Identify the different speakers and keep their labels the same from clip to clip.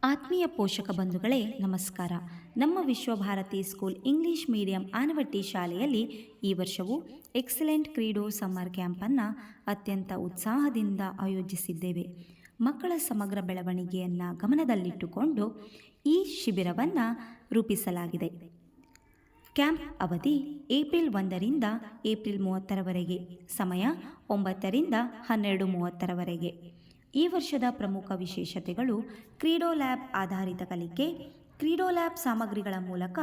Speaker 1: ಆತ್ಮೀಯ ಪೋಷಕ ಬಂಧುಗಳೇ ನಮಸ್ಕಾರ. ನಮ್ಮ Vishwabharati school English medium Anavatti ಶಾಲೆಯಲ್ಲಿ ಈ ವರ್ಷವೂ ಎಕ್ಸಲೆಂಟ್ ಕ್ರೀಡೋ ಸಮ್ಮರ್ ಕ್ಯಾಂಪನ್ನು ಅತ್ಯಂತ ಉತ್ಸಾಹದಿಂದ ಆಯೋಜಿಸಿದ್ದೇವೆ. ಮಕ್ಕಳ ಸಮಗ್ರ ಬೆಳವಣಿಗೆಯನ್ನು ಗಮನದಲ್ಲಿಟ್ಟುಕೊಂಡು ಈ ಶಿಬಿರವನ್ನು ರೂಪಿಸಲಾಗಿದೆ. ಕ್ಯಾಂಪ್ ಅವಧಿ ಏಪ್ರಿಲ್ 1ರಿಂದ ಏಪ್ರಿಲ್ 30ರವರೆಗೆ, ಸಮಯ 9ರಿಂದ 12:30ರವರೆಗೆ. ಈ ವರ್ಷದ ಪ್ರಮುಖ ವಿಶೇಷತೆಗಳು: ಕ್ರೀಡೋ ಲ್ಯಾಬ್ ಆಧಾರಿತ ಕಲಿಕೆ. ಕ್ರೀಡೋ ಲ್ಯಾಬ್ ಸಾಮಗ್ರಿಗಳ ಮೂಲಕ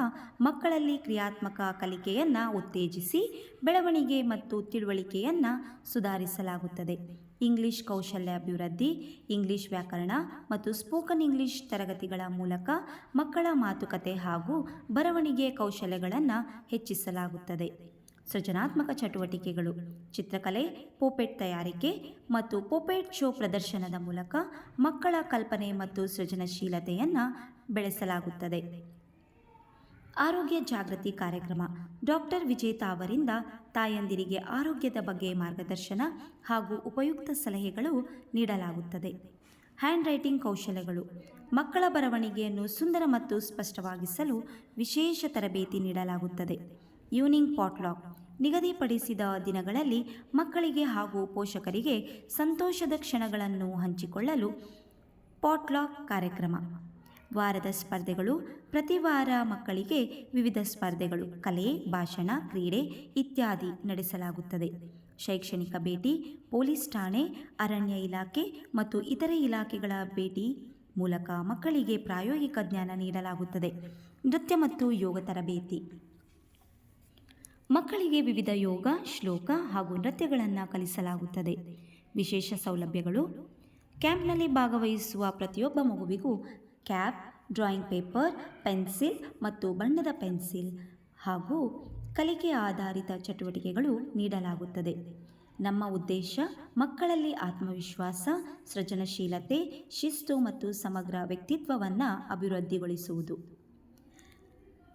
Speaker 1: ಮಕ್ಕಳಲ್ಲಿ ಕ್ರಿಯಾತ್ಮಕ ಕಲಿಕೆಯನ್ನು ಉತ್ತೇಜಿಸಿ ಬೆಳವಣಿಗೆ ಮತ್ತು ತಿಳುವಳಿಕೆಯನ್ನು ಸುಧಾರಿಸಲಾಗುತ್ತದೆ. ಇಂಗ್ಲಿಷ್ ಕೌಶಲ್ಯಾಭಿವೃದ್ಧಿ, ಇಂಗ್ಲಿಷ್ ವ್ಯಾಕರಣ ಮತ್ತು ಸ್ಪೋಕನ್ ಇಂಗ್ಲಿಷ್ ತರಗತಿಗಳ ಮೂಲಕ ಮಕ್ಕಳ ಮಾತುಕತೆ ಹಾಗೂ ಬರವಣಿಗೆ ಕೌಶಲ್ಯಗಳನ್ನು ಹೆಚ್ಚಿಸಲಾಗುತ್ತದೆ. ಸೃಜನಾತ್ಮಕ ಚಟುವಟಿಕೆಗಳು: ಚಿತ್ರಕಲೆ, ಪೋಪೆಟ್ ತಯಾರಿಕೆ ಮತ್ತು ಪೋಪೆಟ್ ಶೋ ಪ್ರದರ್ಶನದ ಮೂಲಕ ಮಕ್ಕಳ ಕಲ್ಪನೆ ಮತ್ತು ಸೃಜನಶೀಲತೆಯನ್ನು ಬೆಳೆಸಲಾಗುತ್ತದೆ. ಆರೋಗ್ಯ ಜಾಗೃತಿ ಕಾರ್ಯಕ್ರಮ. ಡಾಕ್ಟರ್ ವಿಜೇತಾ ಅವರಿಂದ ತಾಯಂದಿರಿಗೆ ಆರೋಗ್ಯದ ಬಗ್ಗೆ ಮಾರ್ಗದರ್ಶನ ಹಾಗೂ ಉಪಯುಕ್ತ ಸಲಹೆಗಳು ನೀಡಲಾಗುತ್ತದೆ. ಹ್ಯಾಂಡ್ ರೈಟಿಂಗ್ ಕೌಶಲ್ಯಗಳು. ಮಕ್ಕಳ ಬರವಣಿಗೆಯನ್ನು ಸುಂದರ ಮತ್ತು ಸ್ಪಷ್ಟವಾಗಿಸಲು ವಿಶೇಷ ತರಬೇತಿ ನೀಡಲಾಗುತ್ತದೆ. ಈವ್ನಿಂಗ್ ಪಾಟ್ಲಾಕ್. ನಿಗದಿಪಡಿಸಿದ ದಿನಗಳಲ್ಲಿ ಮಕ್ಕಳಿಗೆ ಹಾಗೂ ಪೋಷಕರಿಗೆ ಸಂತೋಷದ ಕ್ಷಣಗಳನ್ನು ಹಂಚಿಕೊಳ್ಳಲು ಪಾಟ್ಲಾಕ್ ಕಾರ್ಯಕ್ರಮ. ವಾರದ ಸ್ಪರ್ಧೆಗಳು. ಪ್ರತಿ ವಾರ ಮಕ್ಕಳಿಗೆ ವಿವಿಧ ಸ್ಪರ್ಧೆಗಳು, ಕಲೆ, ಭಾಷಣ, ಕ್ರೀಡೆ ಇತ್ಯಾದಿ ನಡೆಸಲಾಗುತ್ತದೆ. ಶೈಕ್ಷಣಿಕ ಭೇಟಿ. ಪೊಲೀಸ್ ಠಾಣೆ, ಅರಣ್ಯ ಇಲಾಖೆ ಮತ್ತು ಇತರೆ ಇಲಾಖೆಗಳ ಭೇಟಿ ಮೂಲಕ ಮಕ್ಕಳಿಗೆ ಪ್ರಾಯೋಗಿಕ ಜ್ಞಾನ ನೀಡಲಾಗುತ್ತದೆ. ನೃತ್ಯ ಮತ್ತು ಯೋಗ ತರಬೇತಿ. ಮಕ್ಕಳಿಗೆ ವಿವಿಧ ಯೋಗ, ಶ್ಲೋಕ ಹಾಗೂ ನೃತ್ಯಗಳನ್ನು ಕಲಿಸಲಾಗುತ್ತದೆ. ವಿಶೇಷ ಸೌಲಭ್ಯಗಳು: ಕ್ಯಾಂಪ್ನಲ್ಲಿ ಭಾಗವಹಿಸುವ ಪ್ರತಿಯೊಬ್ಬ ಮಗುವಿಗೂ ಕ್ಯಾಪ್, ಡ್ರಾಯಿಂಗ್ ಪೇಪರ್, ಪೆನ್ಸಿಲ್ ಮತ್ತು ಬಣ್ಣದ ಪೆನ್ಸಿಲ್ ಹಾಗೂ ಕಲಿಕೆ ಆಧಾರಿತ ಚಟುವಟಿಕೆಗಳು ನೀಡಲಾಗುತ್ತದೆ. ನಮ್ಮ ಉದ್ದೇಶ ಮಕ್ಕಳಲ್ಲಿ ಆತ್ಮವಿಶ್ವಾಸ, ಸೃಜನಶೀಲತೆ, ಶಿಸ್ತು ಮತ್ತು ಸಮಗ್ರ ವ್ಯಕ್ತಿತ್ವವನ್ನು ಅಭಿವೃದ್ಧಿಗೊಳಿಸುವುದು.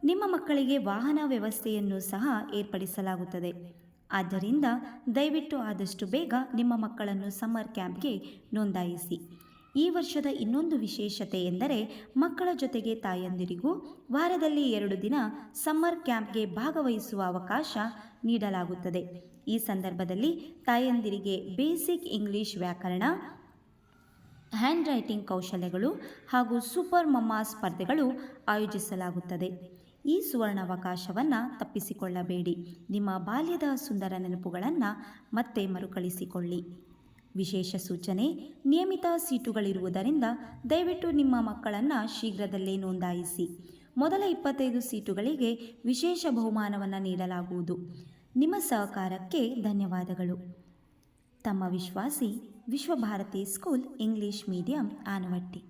Speaker 1: ನಿಮ್ಮ ಮಕ್ಕಳಿಗೆ ವಾಹನ ವ್ಯವಸ್ಥೆಯನ್ನು ಸಹ ಏರ್ಪಡಿಸಲಾಗುತ್ತದೆ. ಆದ್ದರಿಂದ ದಯವಿಟ್ಟು ಆದಷ್ಟು ಬೇಗ ನಿಮ್ಮ ಮಕ್ಕಳನ್ನು ಸಮ್ಮರ್ ಕ್ಯಾಂಪ್ಗೆ ನೋಂದಾಯಿಸಿ. ಈ ವರ್ಷದ ಇನ್ನೊಂದು ವಿಶೇಷತೆ ಎಂದರೆ ಮಕ್ಕಳ ಜೊತೆಗೆ ತಾಯಂದಿರಿಗೂ ವಾರದಲ್ಲಿ 2 ದಿನ ಸಮ್ಮರ್ ಕ್ಯಾಂಪ್ಗೆ ಭಾಗವಹಿಸುವ ಅವಕಾಶ ನೀಡಲಾಗುತ್ತದೆ. ಈ ಸಂದರ್ಭದಲ್ಲಿ ತಾಯಂದಿರಿಗೆ ಬೇಸಿಕ್ ಇಂಗ್ಲಿಷ್ ವ್ಯಾಕರಣ, ಹ್ಯಾಂಡ್ ರೈಟಿಂಗ್ ಕೌಶಲ್ಯಗಳು ಹಾಗೂ ಸೂಪರ್ ಮಮ್ಮಾ ಸ್ಪರ್ಧೆಗಳು ಆಯೋಜಿಸಲಾಗುತ್ತದೆ. ಈ ಸುವರ್ಣಾವಕಾಶವನ್ನು ತಪ್ಪಿಸಿಕೊಳ್ಳಬೇಡಿ. ನಿಮ್ಮ ಬಾಲ್ಯದ ಸುಂದರ ನೆನಪುಗಳನ್ನು ಮತ್ತೆ ಮರುಕಳಿಸಿಕೊಳ್ಳಿ. ವಿಶೇಷ ಸೂಚನೆ: ನಿಯಮಿತ ಸೀಟುಗಳಿರುವುದರಿಂದ ದಯವಿಟ್ಟು ನಿಮ್ಮ ಮಕ್ಕಳನ್ನು ಶೀಘ್ರದಲ್ಲೇ ನೋಂದಾಯಿಸಿ. ಮೊದಲ 25 ಸೀಟುಗಳಿಗೆ ವಿಶೇಷ ಬಹುಮಾನವನ್ನು ನೀಡಲಾಗುವುದು. ನಿಮ್ಮ ಸಹಕಾರಕ್ಕೆ ಧನ್ಯವಾದಗಳು. ತಮ್ಮ ವಿಶ್ವಾಸಿ, Vishwabharati school English medium Anavatti.